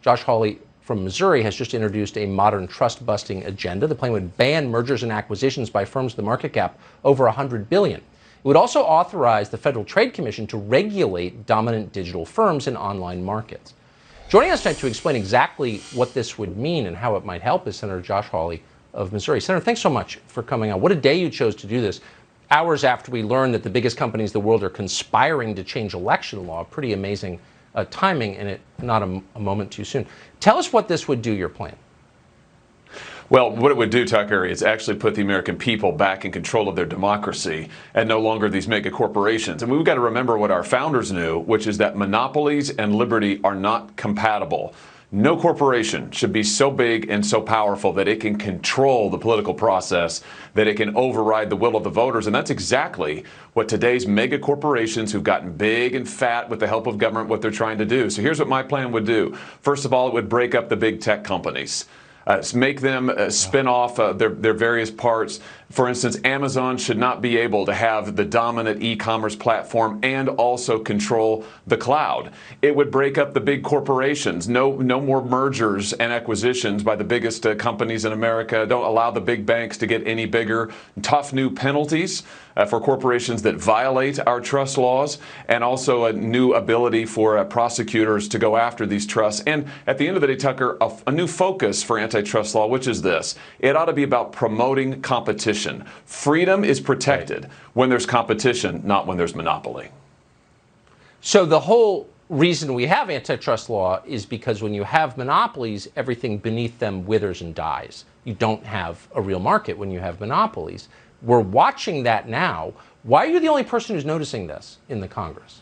Josh Hawley from Missouri has just introduced a modern trust-busting agenda. The plan would ban mergers and acquisitions by firms with a market cap over $100 billion. It would also authorize the Federal Trade Commission to regulate dominant digital firms in online markets. Joining us tonight to explain exactly what this would mean and how it might help is Senator Josh Hawley of Missouri. Senator, thanks so much for coming on. What a day you chose to do this. Hours after we learned that the biggest companies in the world are conspiring to change election law. Pretty amazing timing, and it not a moment too soon. Tell us what this would do, your plan. Well, what it would do, Tucker, is actually put the American people back in control of their democracy and no longer these mega corporations. And we've got to remember what our founders knew, which is that monopolies and liberty are not compatible. No corporation should be so big and so powerful that it can control the political process, that it can override the will of the voters. And that's exactly what today's mega corporations who've gotten big and fat with the help of government, what they're trying to do. So here's what my plan would do. First of all, it would break up the big tech companies. Make them spin off their various parts. For instance, Amazon should not be able to have the dominant e-commerce platform and also control the cloud. It would break up the big corporations. No more mergers and acquisitions by the biggest companies in America. Don't allow the big banks to get any bigger. Tough new penalties for corporations that violate our trust laws, and also a new ability for prosecutors to go after these trusts. And at the end of the day, Tucker, a new focus for antitrust law, which is this. It ought to be about promoting competition. Freedom is protected when there's competition, not when there's monopoly. So the whole reason we have antitrust law is because when you have monopolies, everything beneath them withers and dies. You don't have a real market when you have monopolies. We're watching that now. Why are you the only person who's noticing this in the Congress?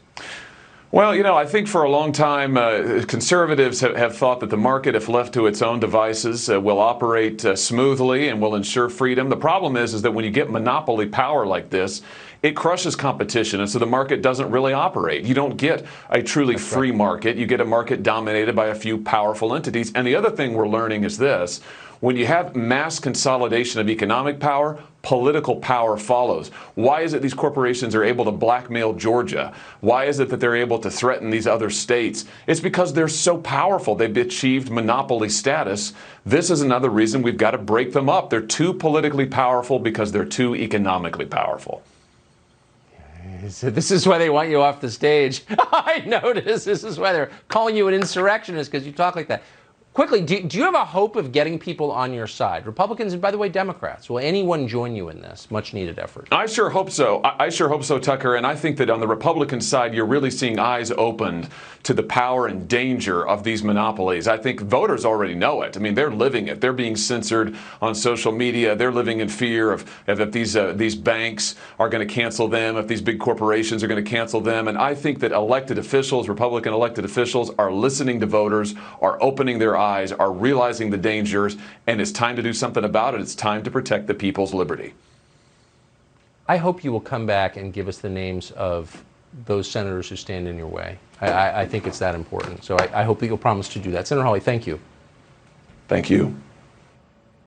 Well, you know, I think for a long time, conservatives have thought that the market, if left to its own devices, will operate smoothly and will ensure freedom. The problem is that when you get monopoly power like this, it crushes competition, and so the market doesn't really operate. You don't get a truly free market. You get a market dominated by a few powerful entities. And the other thing we're learning is this. When you have mass consolidation of economic power, political power follows. Why is it these corporations are able to blackmail Georgia? Why is it that they're able to threaten these other states? It's because they're so powerful. They've achieved monopoly status. This is another reason we've got to break them up. They're too politically powerful because they're too economically powerful. So this is why they want you off the stage. I notice this is why they're calling you an insurrectionist, because you talk like that. Quickly, do you have a hope of getting people on your side? Republicans and, by the way, Democrats. Will anyone join you in this much-needed effort? I sure hope so. I sure hope so, Tucker. And I think that on the Republican side, you're really seeing eyes opened to the power and danger of these monopolies. I think voters already know it. I mean, they're living it. They're being censored on social media. They're living in fear of if these banks are going to cancel them, if these big corporations are going to cancel them. And I think that elected officials, Republican elected officials, are listening to voters, are opening their eyes, are realizing the dangers, and it's time to do something about it. It's time to protect the people's liberty. I hope you will come back and give us the names of those senators who stand in your way. I think it's that important. So I hope that you'll promise to do that. Senator Hawley, thank you. Thank you.